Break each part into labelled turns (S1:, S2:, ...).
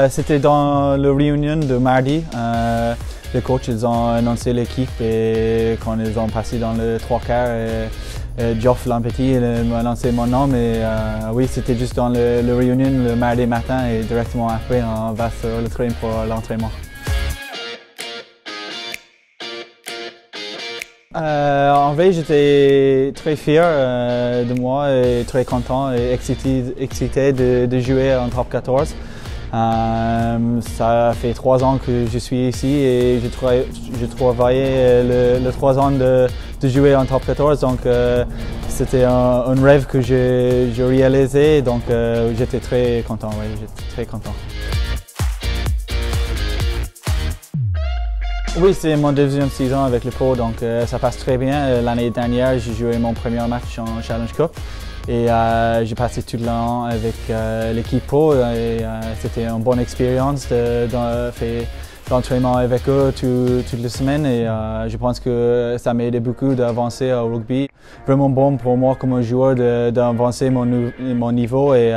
S1: C'était dans le réunion de mardi. Les coachs ils ont annoncé l'équipe et quand ils ont passé dans le trois quarts, Geoff Lampetit m'a annoncé mon nom. Mais oui, c'était juste dans le réunion le mardi matin et directement après on va sur le train pour l'entraînement. En vrai, j'étais très fier de moi et très content et excité de jouer en top 14. Ça fait 3 ans que je suis ici et je travaillais le 3 ans de jouer en top 14. Donc c'était un rêve que j'ai réalisé. Donc j'étais très content, oui, j'étais très content. Oui, c'est mon deuxième saison avec le Pro, donc ça passe très bien. L'année dernière, j'ai joué mon premier match en Challenge Cup et j'ai passé tout le temps avec l'équipe Pro et c'était une bonne expérience de faire l'entraînement avec eux toutes les semaines et je pense que ça m'a aidé beaucoup d'avancer au rugby. Vraiment bon pour moi comme joueur d'avancer mon niveau et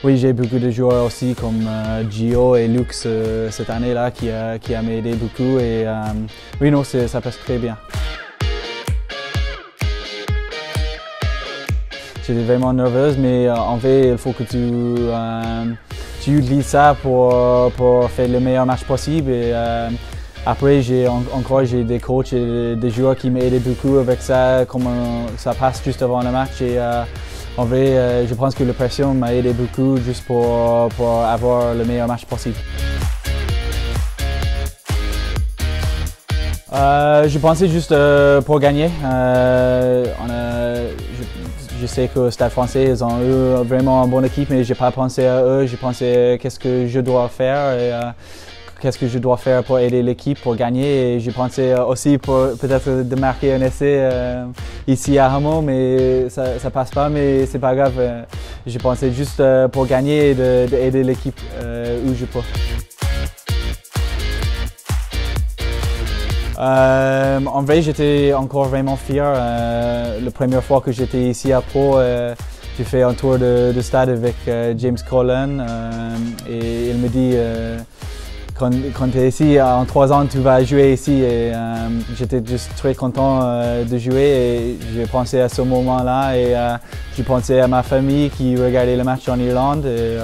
S1: oui, j'ai beaucoup de joueurs aussi comme Gio et Lux cette année-là qui a m'aidé beaucoup et oui, non, ça passe très bien. J'étais vraiment nerveuse, mais en fait, il faut que tu utilises ça pour faire le meilleur match possible. Et, après, j'ai des coachs et des joueurs qui m'aident beaucoup avec ça, comment ça passe juste avant le match. Et, en vrai, je pense que la pression m'a aidé beaucoup juste pour avoir le meilleur match possible. Je pensais juste pour gagner. Je sais que Stade Français, ils ont eu vraiment une bonne équipe, mais je n'ai pas pensé à eux. J'ai pensé qu'est-ce que je dois faire et qu'est-ce que je dois faire pour aider l'équipe pour gagner. Et je pensais aussi pour peut-être de marquer un essai ici à Hamo, mais ça passe pas, mais c'est pas grave. Je pensais juste pour gagner et d'aider l'équipe où je peux. En vrai, j'étais encore vraiment fier. La première fois que j'étais ici à Pro, j'ai fait un tour de stade avec James Cullen et il me dit quand tu es ici, en 3 ans, tu vas jouer ici. Et j'étais juste très content de jouer et j'ai pensé à ce moment-là et j'ai pensé à ma famille qui regardait le match en Irlande. Et,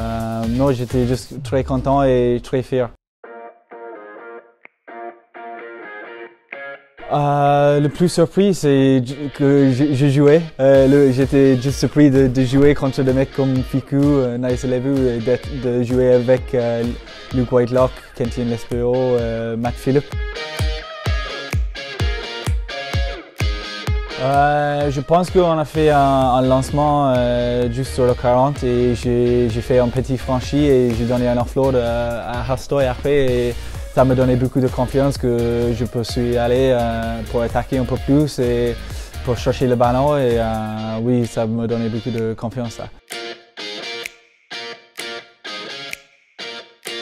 S1: non, j'étais juste très content et très fier. Le plus surpris, c'est que je jouais. J'étais juste surpris de jouer contre des mecs comme Fiku, Nice Levu, et de jouer avec Luke Whitelock, Quentin Lespero, Matt Phillip. Je pense qu'on a fait un lancement juste sur le 40 et j'ai fait un petit franchi et j'ai donné un offload à Hastoy après. Et ça m'a donné beaucoup de confiance que je peux y aller pour attaquer un peu plus et pour chercher le ballon. Et oui, ça m'a donné beaucoup de confiance. Ça.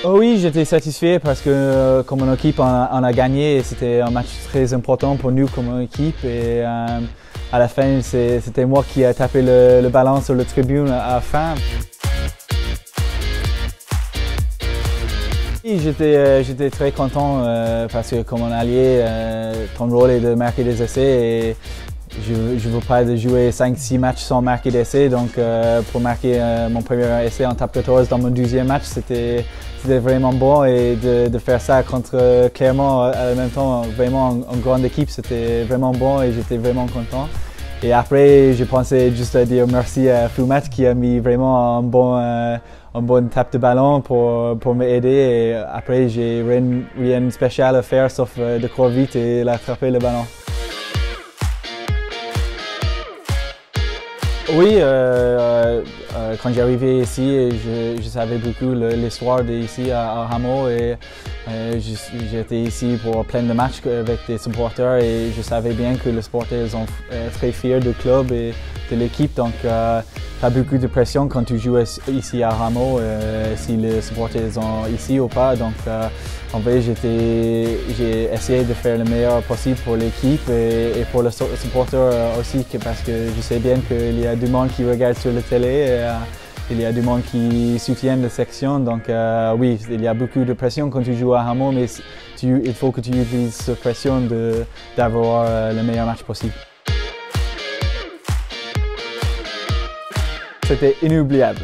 S1: Oh oui, j'étais satisfait parce que comme une équipe, on a gagné et c'était un match très important pour nous comme équipe. Et à la fin, c'était moi qui ai tapé le ballon sur la tribune à la fin. J'étais très content parce que comme un allié, ton rôle est de marquer des essais et je ne veux pas de jouer 5-6 matchs sans marquer d'essais. Donc pour marquer mon premier essai en top 14 dans mon 12e match, c'était vraiment bon et de faire ça contre Clermont en même temps, vraiment une grande équipe, c'était vraiment bon et j'étais vraiment content. Et après, j'ai pensé juste à dire merci à Foumat qui a mis vraiment un bon tape de ballon pour m'aider. Et après, j'ai rien de spécial à faire sauf de courir vite et attraper le ballon. Oui, quand j'ai arrivé ici, je savais beaucoup l'histoire d'ici à Hamo et j'étais ici pour plein de matchs avec des supporters et je savais bien que les supporters sont très fiers du club et de l'équipe. Donc, tu as beaucoup de pression quand tu joues ici à Hamo, si les supporters sont ici ou pas. Donc, en vrai, j'ai essayé de faire le meilleur possible pour l'équipe et pour les supporters aussi, parce que je sais bien qu'il y a du monde qui regarde sur la télé. Il y a du monde qui soutient la section, donc oui, il y a beaucoup de pression quand tu joues à Hamon, mais il faut que tu utilises cette pression d'avoir le meilleur match possible. C'était inoubliable.